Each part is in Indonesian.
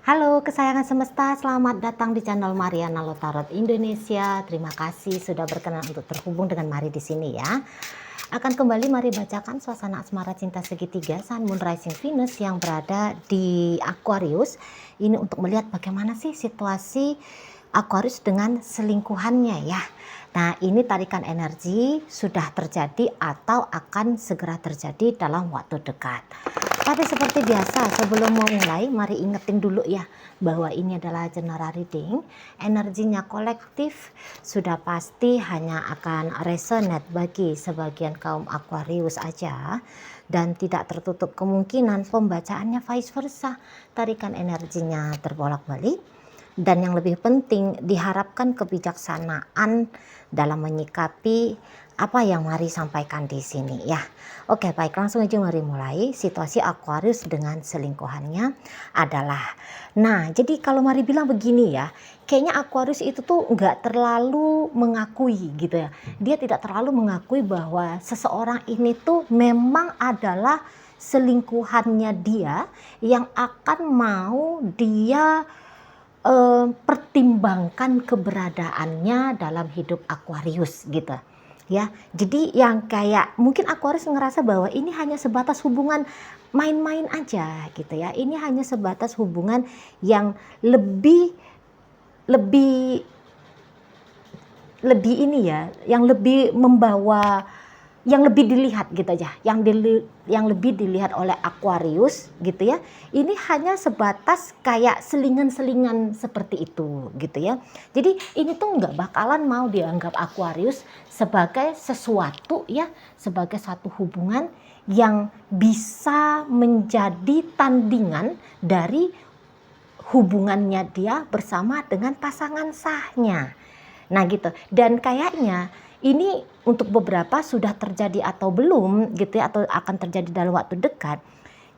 Halo kesayangan semesta, selamat datang di channel Mariana Lotarot Indonesia. Terima kasih sudah berkenan untuk terhubung dengan Mari di sini ya. Akan kembali Mari bacakan suasana asmara cinta segitiga Sun Moon Rising Venus yang berada di Aquarius. Ini untuk melihat bagaimana sih situasi Aquarius dengan selingkuhannya ya. Nah, ini tarikan energi sudah terjadi atau akan segera terjadi dalam waktu dekat. Tapi seperti biasa, sebelum mau mulai, mari ingetin dulu ya bahwa ini adalah general reading. Energinya kolektif, sudah pasti hanya akan resonate bagi sebagian kaum Aquarius aja. Dan tidak tertutup kemungkinan pembacaannya vice versa. Tarikan energinya terbolak-balik. Dan yang lebih penting, diharapkan kebijaksanaan dalam menyikapi apa yang Mari sampaikan di sini ya. Oke, baik, langsung aja mari mulai. Situasi Aquarius dengan selingkuhannya adalah, nah jadi kalau Mari bilang begini ya, kayaknya Aquarius itu tuh nggak terlalu mengakui gitu ya. Dia tidak terlalu mengakui bahwa seseorang ini tuh memang adalah selingkuhannya dia yang akan mau dia pertimbangkan keberadaannya dalam hidup Aquarius gitu ya. Jadi yang kayak mungkin Aquarius ngerasa bahwa ini hanya sebatas hubungan main-main aja gitu ya. Ini hanya sebatas hubungan yang lebih lebih ini ya, yang lebih membawa, yang lebih dilihat gitu aja, yang lebih dilihat oleh Aquarius gitu ya. Ini hanya sebatas kayak selingan-selingan seperti itu gitu ya. Jadi ini tuh nggak bakalan mau dianggap Aquarius sebagai sesuatu ya, sebagai satu hubungan yang bisa menjadi tandingan dari hubungannya dia bersama dengan pasangan sahnya. Nah gitu, dan kayaknya ini untuk beberapa sudah terjadi atau belum gitu ya, atau akan terjadi dalam waktu dekat.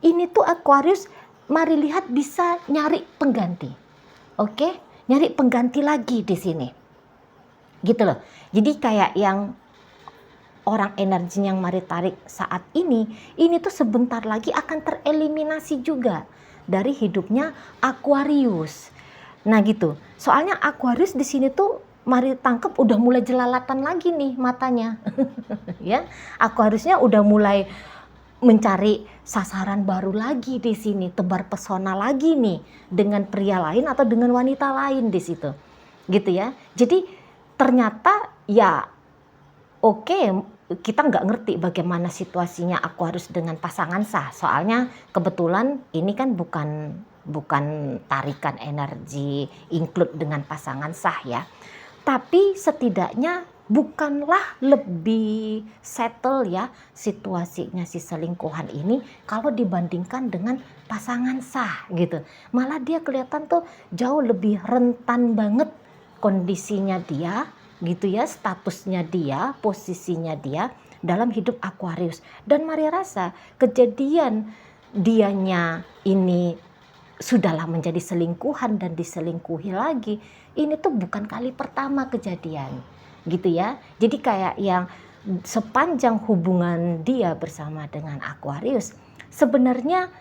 Ini tuh Aquarius mari lihat bisa nyari pengganti. Oke, nyari pengganti lagi di sini. Gitu loh. Jadi kayak yang orang energinya yang Mari tarik saat ini tuh sebentar lagi akan tereliminasi juga dari hidupnya Aquarius. Nah gitu. Soalnya Aquarius di sini tuh Mari tangkep udah mulai jelalatan lagi nih matanya. Ya, Aquariusnya udah mulai mencari sasaran baru lagi di sini, tebar pesona lagi nih dengan pria lain atau dengan wanita lain di situ. Gitu ya. Jadi ternyata ya oke, kita nggak ngerti bagaimana situasinya Aquarius dengan pasangan sah. Soalnya kebetulan ini kan bukan tarikan energi include dengan pasangan sah ya. Tapi setidaknya bukanlah lebih settle ya situasinya si selingkuhan ini kalau dibandingkan dengan pasangan sah gitu. Malah dia kelihatan tuh jauh lebih rentan banget kondisinya dia gitu ya, statusnya dia, posisinya dia dalam hidup Aquarius. Dan Mari rasa kejadian dianya ini sudahlah menjadi selingkuhan dan diselingkuhi lagi, ini tuh bukan kali pertama kejadian gitu ya. Jadi kayak yang sepanjang hubungan dia bersama dengan Aquarius, sebenarnya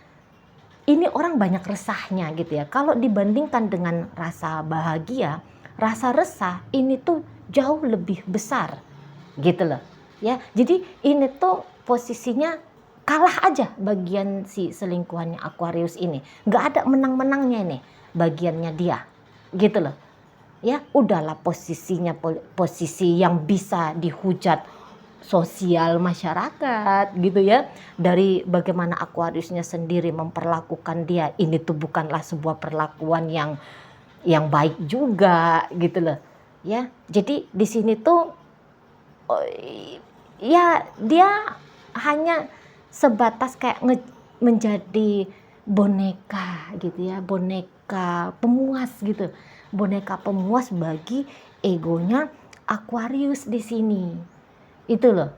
ini orang banyak resahnya gitu ya. Kalau dibandingkan dengan rasa bahagia, rasa resah ini tuh jauh lebih besar gitu loh ya. Jadi ini tuh posisinya kalah aja bagian si selingkuhannya Aquarius ini. Nggak ada menang-menangnya ini bagiannya dia gitu loh ya. Udahlah posisinya posisi yang bisa dihujat sosial masyarakat gitu ya, dari bagaimana Aquariusnya sendiri memperlakukan dia. Ini tuh bukanlah sebuah perlakuan yang baik juga gitu loh ya. Jadi di sini tuh ya dia hanya sebatas kayak menjadi boneka gitu ya, boneka pemuas gitu, boneka pemuas bagi egonya Aquarius di sini itu loh.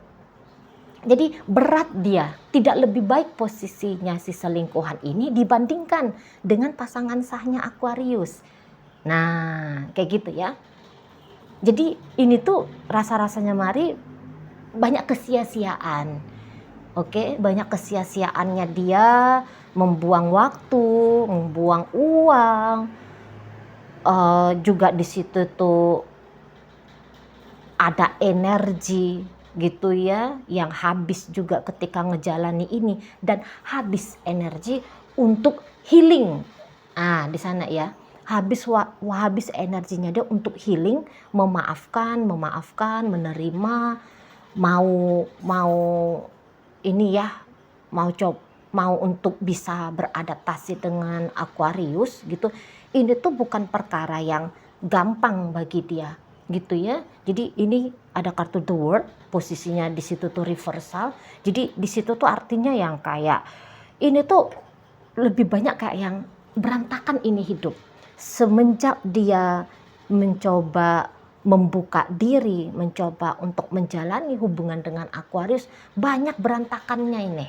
Jadi berat dia, tidak lebih baik posisinya si selingkuhan ini dibandingkan dengan pasangan sahnya Aquarius. Nah kayak gitu ya. Jadi ini tuh rasa-rasanya Mari banyak kesia-siaan. Oke, banyak kesia-siaannya dia membuang waktu, membuang uang, juga di situ tuh ada energi gitu ya, yang habis juga ketika ngejalani ini, dan habis energi untuk healing. Di sana ya, habis energinya dia untuk healing, memaafkan, menerima, mau mau ini ya, mau untuk bisa beradaptasi dengan Aquarius gitu. Ini tuh bukan perkara yang gampang bagi dia gitu ya. Jadi ini ada kartu The World, posisinya di situ tuh reversal. Jadi di situ tuh artinya yang kayak ini tuh lebih banyak kayak yang berantakan ini hidup. Semenjak dia mencoba membuka diri, mencoba untuk menjalani hubungan dengan Aquarius, banyak berantakannya ini.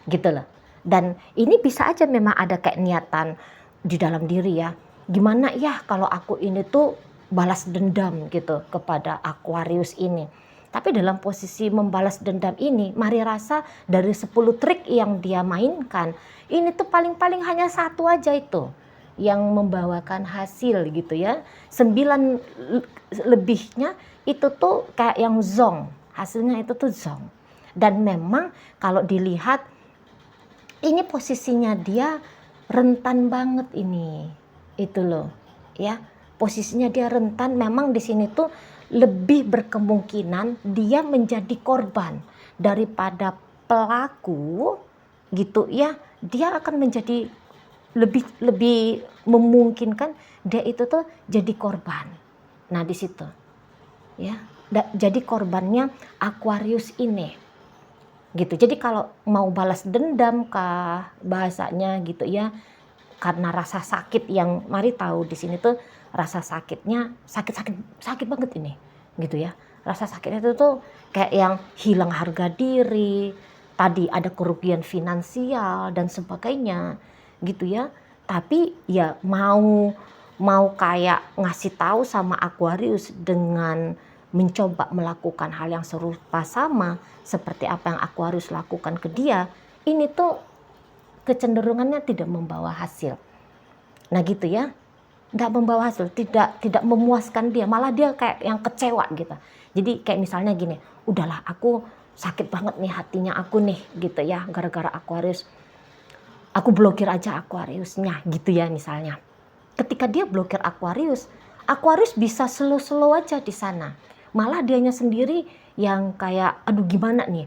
Gitu loh. Dan ini bisa aja memang ada kayak niatan di dalam diri ya. Gimana ya kalau aku ini tuh balas dendam gitu kepada Aquarius ini. Tapi dalam posisi membalas dendam ini, mari rasa dari 10 trik yang dia mainkan, ini tuh paling-paling hanya satu aja itu yang membawakan hasil gitu ya. 9 lebihnya itu tuh kayak yang zong, hasilnya itu tuh zong. Dan memang kalau dilihat ini posisinya dia rentan banget ini, itu loh ya. Posisinya dia rentan, memang di sini tuh lebih berkemungkinan dia menjadi korban daripada pelaku gitu ya. Dia akan menjadi lebih memungkinkan dia itu tuh jadi korban. Nah di situ ya, jadi korbannya Aquarius ini gitu. Jadi kalau mau balas dendam kah bahasanya gitu ya, karena rasa sakit yang mari tahu di sini tuh rasa sakitnya sakit banget ini gitu ya. Rasa sakitnya itu tuh kayak yang hilang harga diri, tadi ada kerugian finansial dan sebagainya gitu ya. Tapi ya mau kayak ngasih tahu sama Aquarius dengan mencoba melakukan hal yang serupa sama seperti apa yang Aquarius lakukan ke dia, ini tuh kecenderungannya tidak membawa hasil. Nah gitu ya, nggak membawa hasil, tidak memuaskan dia, malah dia kayak yang kecewa gitu. Jadi kayak misalnya gini, udahlah aku sakit banget nih hatinya aku nih gitu ya, gara-gara Aquarius, aku blokir aja Aquariusnya gitu ya misalnya. Ketika dia blokir Aquarius bisa slow aja di sana, malah dianya sendiri yang kayak aduh gimana nih,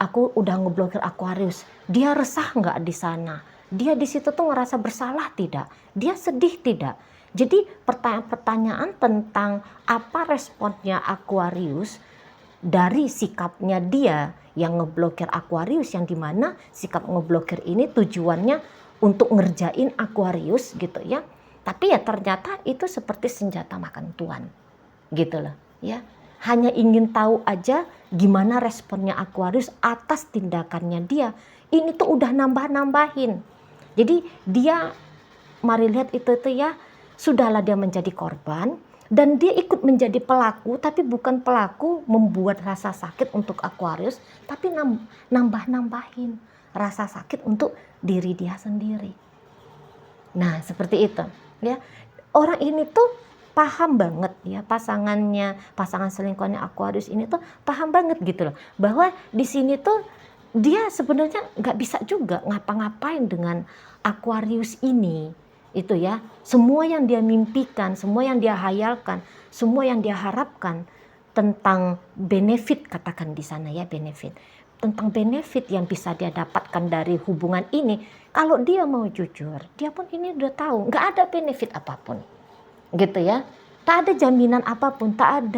aku udah ngeblokir Aquarius, dia resah nggak di sana? Dia di situ tuh ngerasa bersalah tidak? Dia sedih tidak? Jadi pertanyaan tentang apa responnya Aquarius dari sikapnya dia yang ngeblokir Aquarius, yang dimana sikap ngeblokir ini tujuannya untuk ngerjain Aquarius gitu ya. Tapi ya ternyata itu seperti senjata makan tuan gitu loh ya. Hanya ingin tahu aja gimana responnya Aquarius atas tindakannya dia. Ini tuh udah nambah-nambahin. Jadi dia, mari lihat itu ya, sudahlah dia menjadi korban dan dia ikut menjadi pelaku, tapi bukan pelaku membuat rasa sakit untuk Aquarius, tapi nambah-nambahin rasa sakit untuk diri dia sendiri. Nah seperti itu ya. Orang ini tuh paham banget ya, pasangan selingkuhannya Aquarius ini tuh paham banget gitu loh, bahwa di sini tuh dia sebenarnya nggak bisa juga ngapa-ngapain dengan Aquarius ini itu ya. Semua yang dia mimpikan, semua yang dia hayalkan, semua yang dia harapkan tentang benefit, katakan di sana ya, benefit, tentang benefit yang bisa dia dapatkan dari hubungan ini, kalau dia mau jujur, dia pun ini udah tahu nggak ada benefit apapun gitu ya. Tak ada jaminan apapun, tak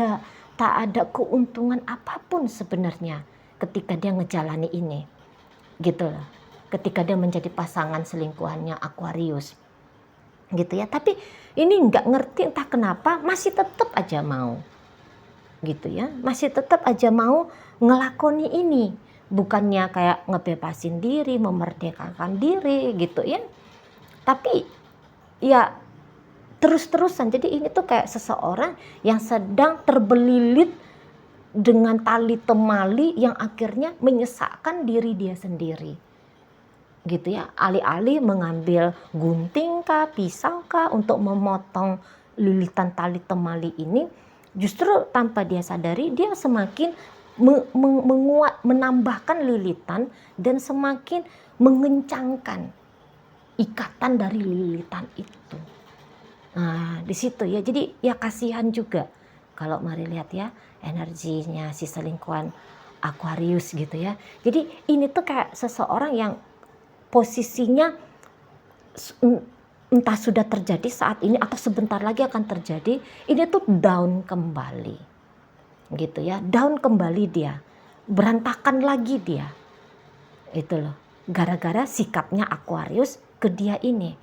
ada keuntungan apapun sebenarnya ketika dia ngejalani ini gitu loh, ketika dia menjadi pasangan selingkuhannya Aquarius gitu ya. Tapi ini nggak ngerti entah kenapa masih tetap aja mau gitu ya, masih tetap aja mau ngelakoni ini, bukannya kayak ngebebasin diri, memerdekakan diri gitu ya, tapi ya terus-terusan. Jadi ini tuh kayak seseorang yang sedang terbelilit dengan tali temali yang akhirnya menyesakkan diri dia sendiri gitu ya, alih-alih mengambil gunting kah, pisau kah untuk memotong lilitan tali temali ini, justru tanpa dia sadari dia semakin menguat, menambahkan lilitan dan semakin mengencangkan ikatan dari lilitan itu. Nah, di situ ya, jadi ya kasihan juga kalau mari lihat ya energinya si selingkuhan Aquarius gitu ya. Jadi ini tuh kayak seseorang yang posisinya entah sudah terjadi saat ini atau sebentar lagi akan terjadi, ini tuh down kembali gitu ya, down kembali dia, berantakan lagi dia, itu loh, gara-gara sikapnya Aquarius ke dia ini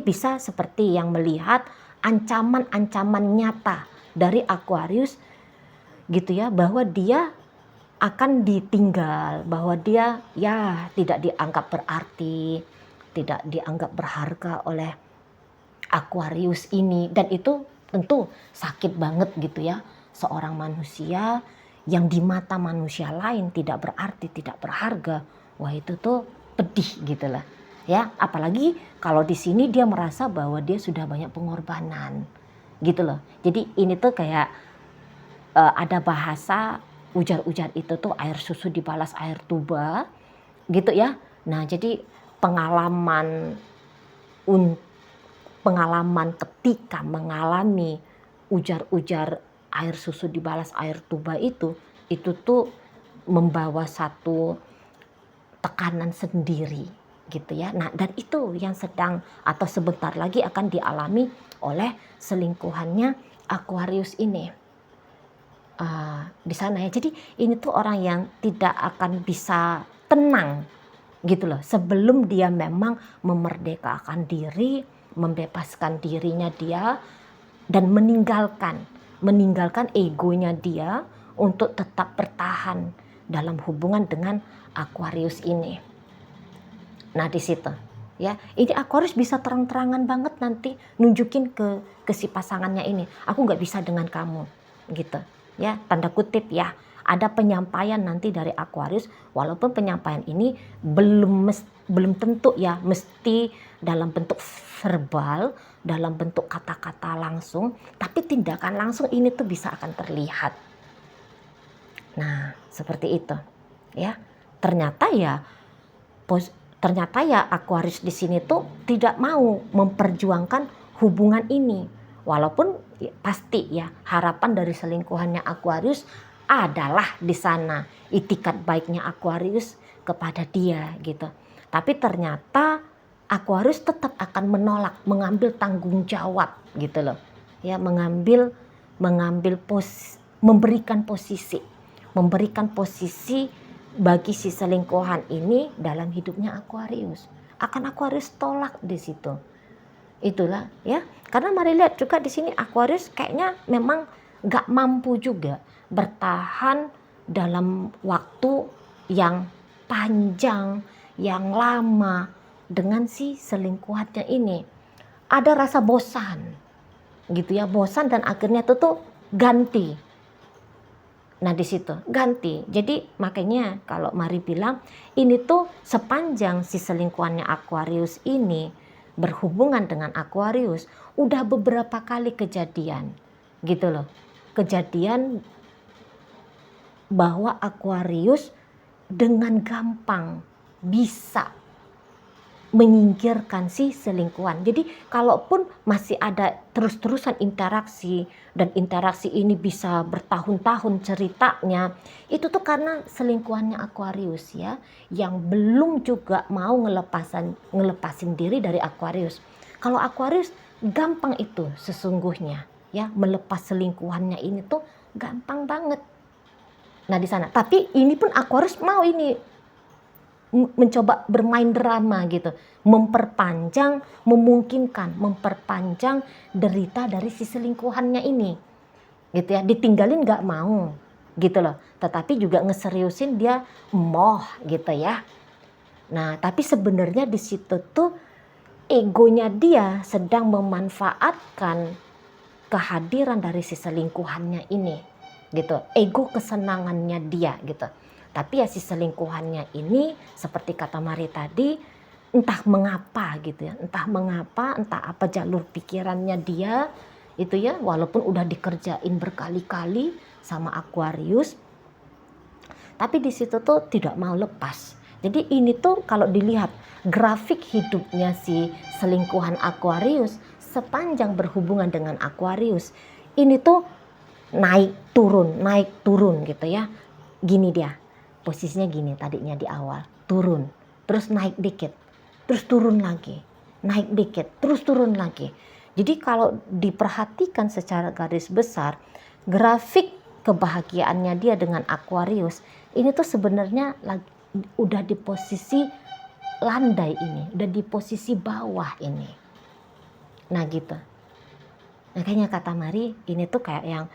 bisa seperti yang melihat ancaman-ancaman nyata dari Aquarius gitu ya, bahwa dia akan ditinggal, bahwa dia ya tidak dianggap berarti, tidak dianggap berharga oleh Aquarius ini, dan itu tentu sakit banget gitu ya, seorang manusia yang di mata manusia lain tidak berarti, tidak berharga. Wah, itu tuh pedih gitu lah ya, apalagi kalau di sini dia merasa bahwa dia sudah banyak pengorbanan gitu loh. Jadi ini tuh kayak ada bahasa ujar-ujar itu tuh air susu dibalas air tuba gitu ya. Nah, jadi pengalaman ketika mengalami ujar-ujar air susu dibalas air tuba itu tuh membawa satu tekanan sendiri gitu ya. Nah, dan itu yang sedang atau sebentar lagi akan dialami oleh selingkuhannya Aquarius ini. Di sana ya. Jadi ini tuh orang yang tidak akan bisa tenang gitu loh sebelum dia memang memerdekakan diri, membebaskan dirinya dia, dan meninggalkan egonya dia untuk tetap bertahan dalam hubungan dengan Aquarius ini. Nah, di situ ya, ini Aquarius bisa terang-terangan banget nanti nunjukin ke si pasangannya ini, aku nggak bisa dengan kamu gitu ya, tanda kutip ya. Ada penyampaian nanti dari Aquarius, walaupun penyampaian ini belum tentu ya mesti dalam bentuk verbal, dalam bentuk kata-kata langsung, tapi tindakan langsung ini tuh bisa akan terlihat. Nah, seperti itu ya. Ternyata ya Aquarius di sini tuh tidak mau memperjuangkan hubungan ini. Walaupun pasti ya harapan dari selingkuhannya Aquarius adalah di sana itikat baiknya Aquarius kepada dia gitu. Tapi ternyata Aquarius tetap akan menolak, mengambil tanggung jawab gitu loh. Ya, memberikan posisi bagi si selingkuhan ini dalam hidupnya Aquarius. Akan Aquarius tolak di situ. Itulah ya, karena mari lihat juga di sini Aquarius kayaknya memang gak mampu juga bertahan dalam waktu yang panjang, yang lama dengan si selingkuhannya ini. Ada rasa bosan gitu ya, bosan, dan akhirnya itu tuh ganti. Nah, di situ ganti. Jadi makanya kalau mari bilang ini tuh sepanjang si selingkuhannya Aquarius ini berhubungan dengan Aquarius, udah beberapa kali kejadian gitu loh. Kejadian bahwa Aquarius dengan gampang bisa menyingkirkan si selingkuhan. Jadi kalaupun masih ada terus-terusan interaksi, dan interaksi ini bisa bertahun-tahun ceritanya, itu tuh karena selingkuhannya Aquarius ya, yang belum juga mau ngelepasin diri dari Aquarius. Kalau Aquarius gampang itu sesungguhnya ya, melepas selingkuhannya ini tuh gampang banget. Nah, di sana. Tapi ini pun Aquarius mau ini mencoba bermain drama gitu, memperpanjang derita dari si selingkuhannya ini gitu ya, ditinggalin gak mau gitu loh, tetapi juga ngeseriusin dia moh gitu ya. Nah, tapi sebenarnya di situ tuh egonya dia sedang memanfaatkan kehadiran dari si selingkuhannya ini gitu, ego kesenangannya dia gitu. Tapi ya si selingkuhannya ini seperti kata Mari tadi, entah mengapa gitu ya, entah mengapa, entah apa jalur pikirannya dia itu ya, walaupun udah dikerjain berkali-kali sama Aquarius, tapi di situ tuh tidak mau lepas. Jadi ini tuh kalau dilihat grafik hidupnya si selingkuhan Aquarius sepanjang berhubungan dengan Aquarius, ini tuh naik turun gitu ya. Gini dia, posisinya gini tadinya di awal, turun, terus naik dikit, terus turun lagi, naik dikit, terus turun lagi. Jadi kalau diperhatikan secara garis besar, grafik kebahagiaannya dia dengan Aquarius ini tuh sebenarnya udah di posisi landai ini, udah di posisi bawah ini. Nah gitu. Makanya kata Mari, ini tuh kayak yang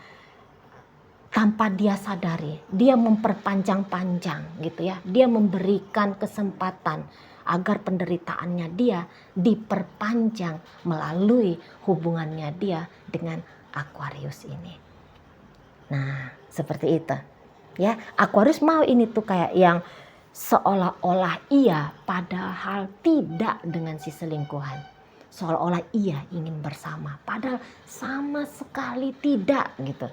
tanpa dia sadari, dia memperpanjang-panjang gitu ya. Dia memberikan kesempatan agar penderitaannya dia diperpanjang melalui hubungannya dia dengan Aquarius ini. Nah, seperti itu. Ya, Aquarius mau ini tuh kayak yang seolah-olah iya padahal tidak dengan si selingkuhan. Seolah-olah iya ingin bersama padahal sama sekali tidak gitu.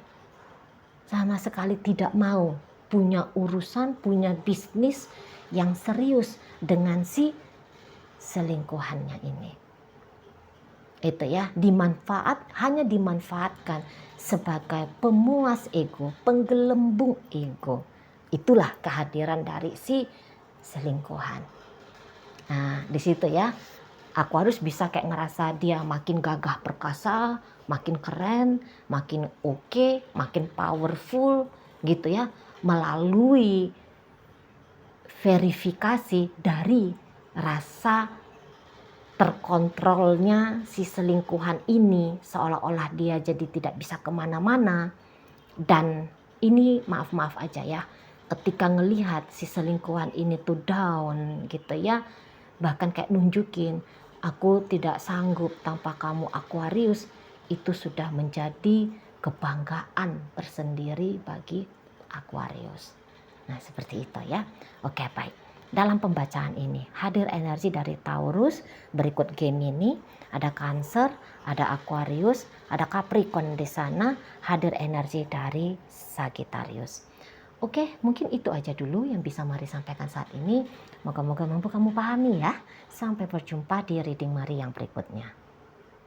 Sama sekali tidak mau punya urusan, punya bisnis yang serius dengan si selingkuhannya ini. Itu ya, hanya dimanfaatkan sebagai pemuas ego, penggelembung ego. Itulah kehadiran dari si selingkuhan. Nah, di situ ya, Aquarius bisa kayak ngerasa dia makin gagah perkasa, makin keren, makin oke, makin powerful gitu ya, melalui verifikasi dari rasa terkontrolnya si selingkuhan ini, seolah-olah dia jadi tidak bisa kemana-mana. Dan ini maaf aja ya, ketika ngelihat si selingkuhan ini tuh down gitu ya, bahkan kayak nunjukin aku tidak sanggup tanpa kamu Aquarius, itu sudah menjadi kebanggaan tersendiri bagi Aquarius. Nah seperti itu ya. Oke baik. Dalam pembacaan ini hadir energi dari Taurus, berikut Gemini, ada Cancer, ada Aquarius, ada Capricorn di sana, hadir energi dari Sagittarius. Oke, mungkin itu aja dulu yang bisa Mari sampaikan saat ini. Moga-moga mampu kamu pahami ya. Sampai berjumpa di reading Mari yang berikutnya.